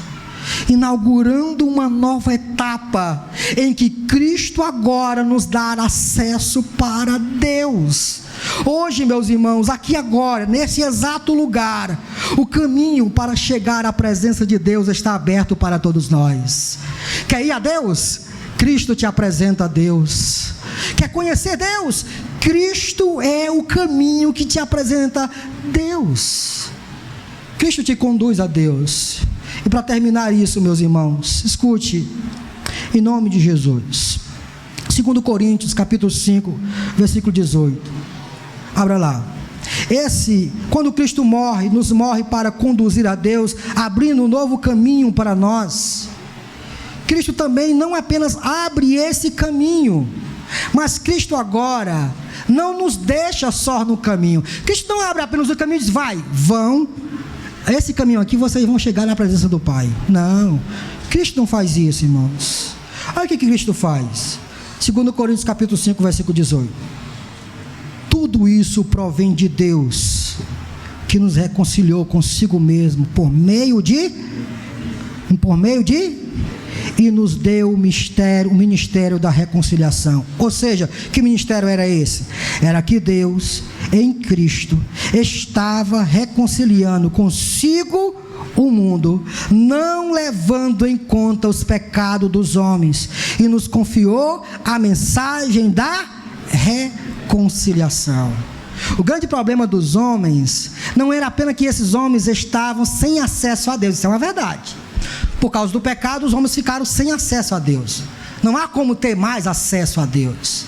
Inaugurando uma nova etapa em que Cristo agora nos dá acesso para Deus. Hoje, meus irmãos, aqui agora, nesse exato lugar, o caminho para chegar à presença de Deus está aberto para todos nós. Quer ir a Deus? Cristo te apresenta a Deus. Quer conhecer Deus? Cristo é o caminho que te apresenta Deus. Cristo te conduz a Deus. E para terminar isso, meus irmãos, escute, em nome de Jesus, 2 Coríntios capítulo 5, versículo 18. Abra lá. Quando Cristo morre, nos morre para conduzir a Deus, abrindo um novo caminho para nós. Cristo também não apenas abre esse caminho, mas Cristo agora não nos deixa só no caminho. Cristo não abre apenas o caminho e diz: vão, esse caminho aqui vocês vão chegar na presença do Pai. Não, Cristo não faz isso, irmãos. Olha o que Cristo faz. 2 Coríntios capítulo 5, versículo 18. Tudo isso provém de Deus, que nos reconciliou consigo mesmo por meio de e nos deu o ministério da reconciliação. Ou seja, que ministério era esse? Era que Deus, em Cristo, estava reconciliando consigo o mundo, não levando em conta os pecados dos homens, e nos confiou a mensagem da reconciliação. O grande problema dos homens não era apenas que esses homens estavam sem acesso a Deus. Isso é uma verdade. Por causa do pecado, os homens ficaram sem acesso a Deus. Não há como ter mais acesso a Deus.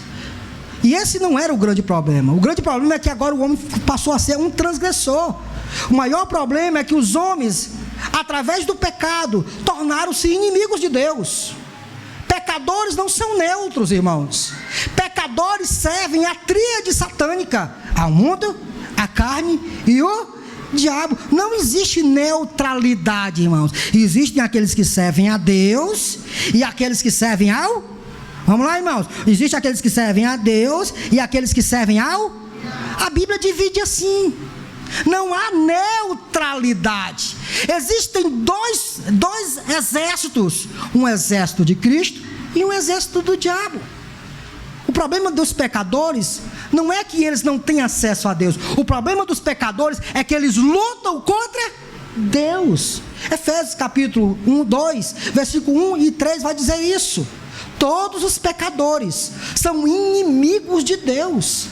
E esse não era o grande problema. O grande problema é que agora o homem passou a ser um transgressor. O maior problema é que os homens, através do pecado, tornaram-se inimigos de Deus. Pecadores não são neutros, irmãos. Pecadores servem a tríade satânica: ao mundo, a carne e o diabo. Não existe neutralidade, irmãos. Existem aqueles que servem a Deus e aqueles que servem ao... Vamos lá, irmãos. Existem aqueles que servem a Deus e aqueles que servem ao... A Bíblia divide assim. Não há neutralidade. Existem dois exércitos: um exército de Cristo e um exército do diabo. O problema dos pecadores não é que eles não têm acesso a Deus. O problema dos pecadores é que eles lutam contra Deus. Efésios capítulo 2, versículo 1 e 3 vai dizer isso. Todos os pecadores são inimigos de Deus.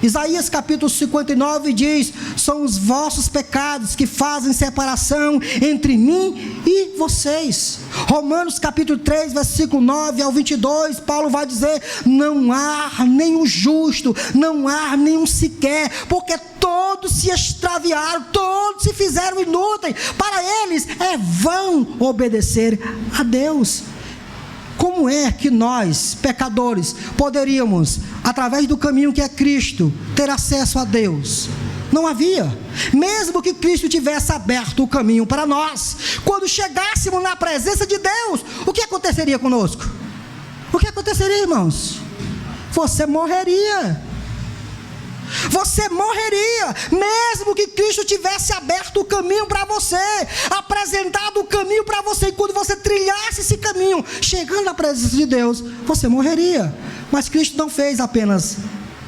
Isaías capítulo 59 diz: são os vossos pecados que fazem separação entre mim e vocês. Romanos capítulo 3, versículo 9 ao 22, Paulo vai dizer: não há nenhum justo, não há nenhum sequer, porque todos se extraviaram, todos se fizeram inúteis. Para eles é vão obedecer a Deus. Como é que nós, pecadores, poderíamos, através do caminho que é Cristo, ter acesso a Deus? Não havia. Mesmo que Cristo tivesse aberto o caminho para nós, quando chegássemos na presença de Deus, o que aconteceria conosco? O que aconteceria, irmãos? Você morreria. Você morreria, mesmo que Cristo tivesse aberto o caminho para você, apresentado o caminho para você, e quando você trilhasse esse caminho, chegando à presença de Deus, você morreria. Mas Cristo não fez apenas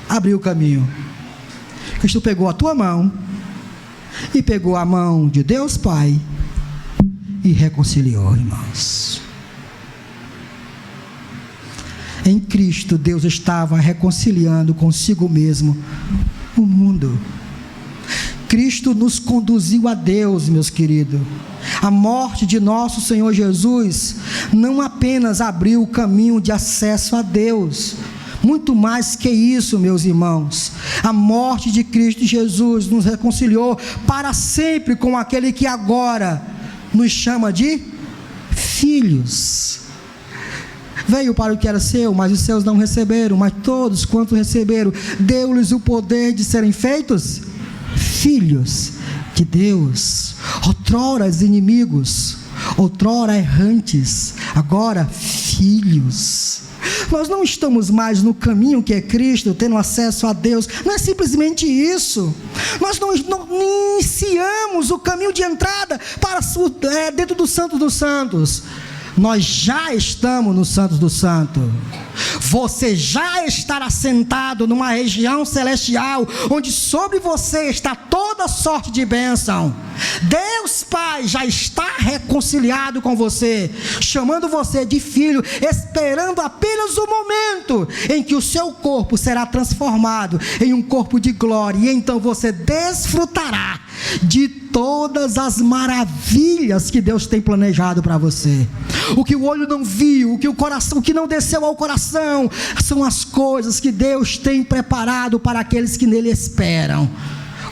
abrir o caminho. Cristo pegou a tua mão e pegou a mão de Deus Pai e reconciliou, irmãos. Em Cristo, Deus estava reconciliando consigo mesmo o mundo. Cristo nos conduziu a Deus, meus queridos. A morte de nosso Senhor Jesus não apenas abriu o caminho de acesso a Deus, muito mais que isso, meus irmãos. A morte de Cristo Jesus nos reconciliou para sempre com aquele que agora nos chama de filhos. Veio para o que era seu, mas os seus não receberam. Mas todos quanto receberam, deu-lhes o poder de serem feitos filhos de Deus. Outrora inimigos, outrora errantes, agora filhos. Nós não estamos mais no caminho que é Cristo, tendo acesso a Deus. Não é simplesmente isso. Nós não iniciamos o caminho de entrada para dentro do Santo dos Santos. Nós já estamos no Santo do Santo. Você já está assentado numa região celestial, onde sobre você está toda sorte de bênção. Deus Pai já está reconciliado com você, chamando você de filho, esperando apenas o momento em que o seu corpo será transformado em um corpo de glória, e então você desfrutará de todas as maravilhas que Deus tem planejado para você. O que o olho não viu, o que não desceu ao coração, são as coisas que Deus tem preparado para aqueles que nele esperam.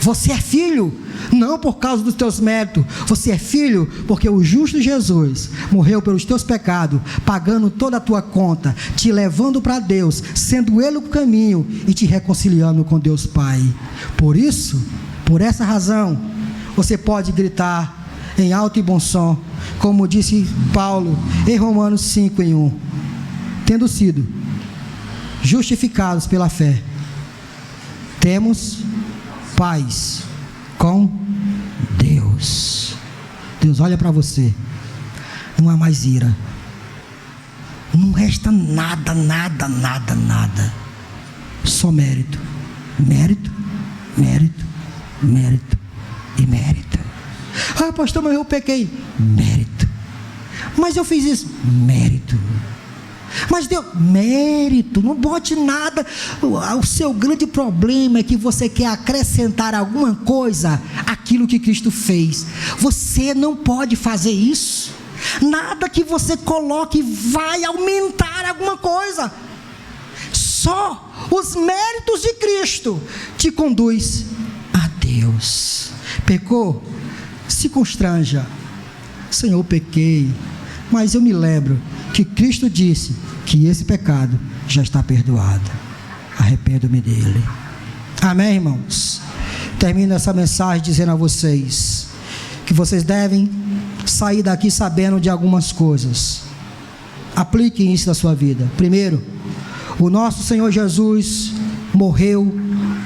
Você é filho, não por causa dos teus méritos. Você é filho porque o justo Jesus morreu pelos teus pecados, pagando toda a tua conta, te levando para Deus, sendo Ele o caminho e te reconciliando com Deus Pai. Por isso, por essa razão, você pode gritar em alto e bom som, como disse Paulo em Romanos 5:1, tendo sido justificados pela fé, temos paz com Deus. Deus olha para você, não há mais ira, não resta nada, só mérito, mérito e mérito. Ah, pastor, mas eu pequei. Mérito. Mas eu fiz isso. Mérito. Mas Deus, mérito. Não bote nada. O seu grande problema é que você quer acrescentar alguma coisa àquilo que Cristo fez. Você não pode fazer isso. Nada que você coloque vai aumentar alguma coisa. Só os méritos de Cristo te conduz a Deus. Pecou? Se constranja. Senhor, eu pequei, mas eu me lembro que Cristo disse que esse pecado já está perdoado. Arrependo-me dele. Amém, irmãos? Termino essa mensagem dizendo a vocês que vocês devem sair daqui sabendo de algumas coisas. Apliquem isso na sua vida. Primeiro, o nosso Senhor Jesus morreu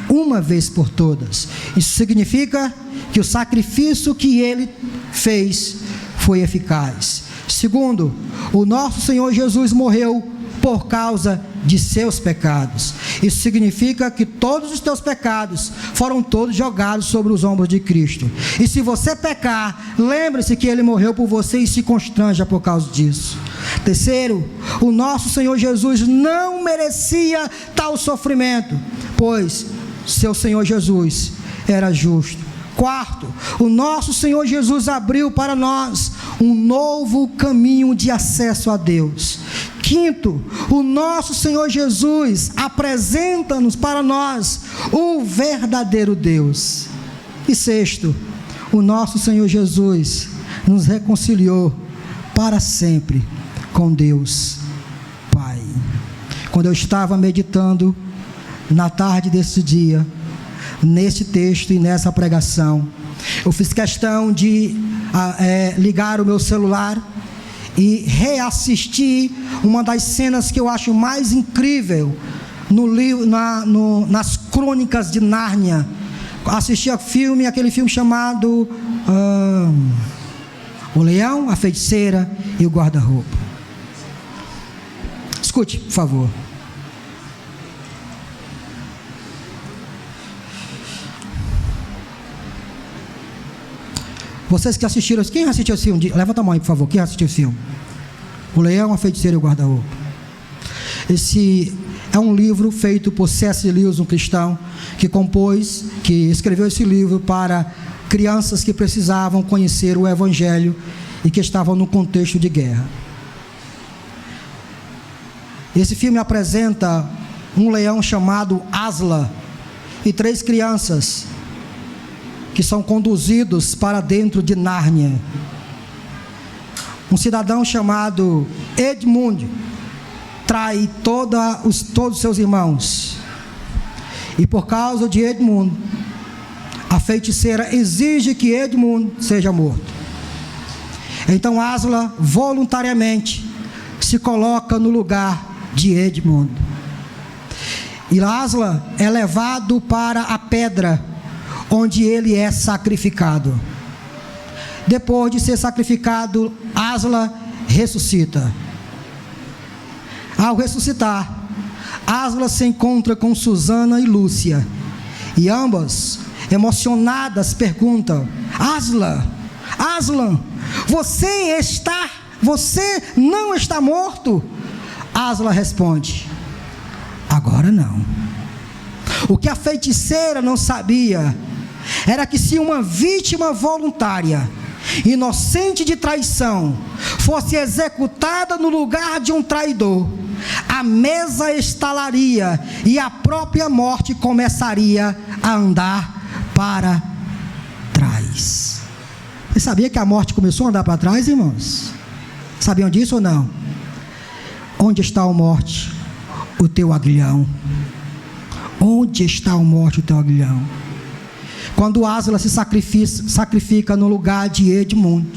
uma vez por todas. Isso significa que o sacrifício que Ele fez foi eficaz. Segundo, o nosso Senhor Jesus morreu por causa de seus pecados. Isso significa que todos os teus pecados foram todos jogados sobre os ombros de Cristo. E se você pecar, lembre-se que Ele morreu por você e se constranja por causa disso. Terceiro, o nosso Senhor Jesus não merecia tal sofrimento, pois seu Senhor Jesus era justo. Quarto, o nosso Senhor Jesus abriu para nós um novo caminho de acesso a Deus. Quinto, o nosso Senhor Jesus apresenta-nos para nós o verdadeiro Deus. E sexto, o nosso Senhor Jesus nos reconciliou para sempre com Deus Pai. Quando eu estava meditando na tarde desse dia, neste texto e nessa pregação, eu fiz questão de ligar o meu celular e reassistir uma das cenas que eu acho mais incrível no livro, nas Crônicas de Nárnia. Assisti aquele filme chamado O Leão, a Feiticeira e o Guarda-Roupa. Escute, por favor. Vocês que assistiram, quem assistiu esse filme? Levanta a mão aí, por favor. Quem assistiu esse filme? O Leão, a Feiticeira e o Guarda-Roupa. Esse é um livro feito por C.S. Lewis, um cristão, que escreveu esse livro para crianças que precisavam conhecer o Evangelho e que estavam no contexto de guerra. Esse filme apresenta um leão chamado Aslan e 3 crianças que são conduzidos para dentro de Nárnia. Um cidadão chamado Edmund trai todos os seus irmãos. E por causa de Edmund, a feiticeira exige que Edmund seja morto. Então Aslan voluntariamente se coloca no lugar de Edmund. E Aslan é levado para a pedra onde ele é sacrificado. Depois de ser sacrificado, Aslan ressuscita. Ao ressuscitar, Aslan se encontra com Susana e Lúcia, e ambas, emocionadas, perguntam: Aslan, você não está morto? Aslan responde: agora não. O que a feiticeira não sabia era que se uma vítima voluntária, inocente de traição, fosse executada no lugar de um traidor, a mesa estalaria e a própria morte começaria a andar para trás. Você sabia que a morte começou a andar para trás, irmãos? Sabiam disso ou não? Onde está a morte? O teu aguilhão. Onde está a morte, o teu aguilhão? Quando Asla se sacrifica no lugar de Edmundo,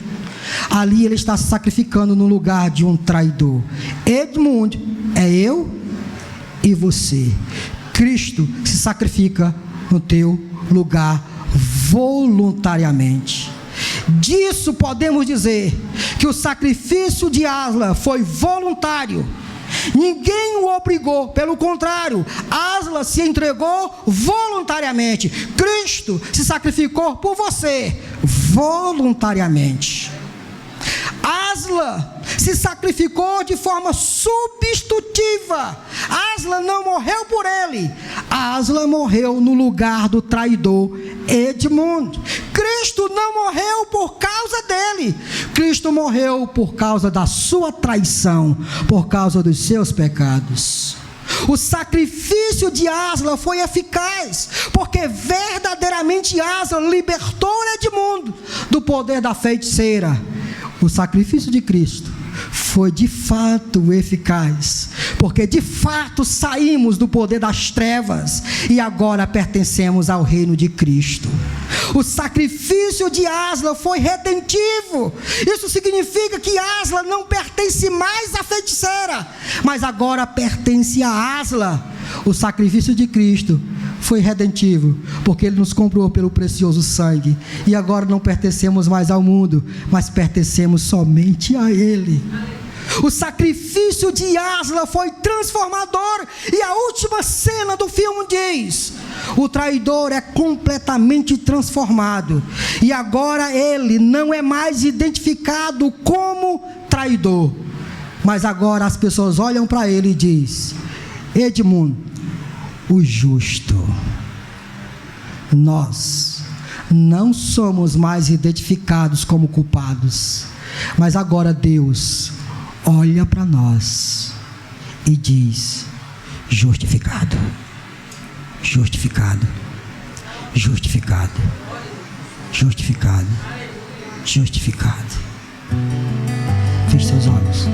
ali ele está se sacrificando no lugar de um traidor. Edmundo é eu e você. Cristo se sacrifica no teu lugar voluntariamente. Disso podemos dizer que o sacrifício de Asla foi voluntário. Ninguém o obrigou, pelo contrário, Asla se entregou voluntariamente. Cristo se sacrificou por você voluntariamente. Asla se sacrificou de forma substitutiva. Asla não morreu por ele. Asla morreu no lugar do traidor Edmundo. Cristo não morreu por causa dele. Cristo morreu por causa da sua traição, por causa dos seus pecados. O sacrifício de Asla foi eficaz, porque verdadeiramente Asla libertou Edmundo do poder da feiticeira. O sacrifício de Cristo foi de fato eficaz, porque de fato saímos do poder das trevas e agora pertencemos ao reino de Cristo. O sacrifício de Asla foi redentivo. Isso significa que Asla não pertence mais à feiticeira, mas agora pertence a Asla. O sacrifício de Cristo foi redentivo, porque Ele nos comprou pelo precioso sangue, e agora não pertencemos mais ao mundo, mas pertencemos somente a Ele. O sacrifício de Asla foi transformador, e a última cena do filme diz: o traidor é completamente transformado, e agora ele não é mais identificado como traidor, mas agora as pessoas olham para ele e dizem: Edmundo, o justo. Nós não somos mais identificados como culpados, mas agora Deus olha para nós e diz: justificado, justificado, justificado, justificado, justificado. Feche seus olhos.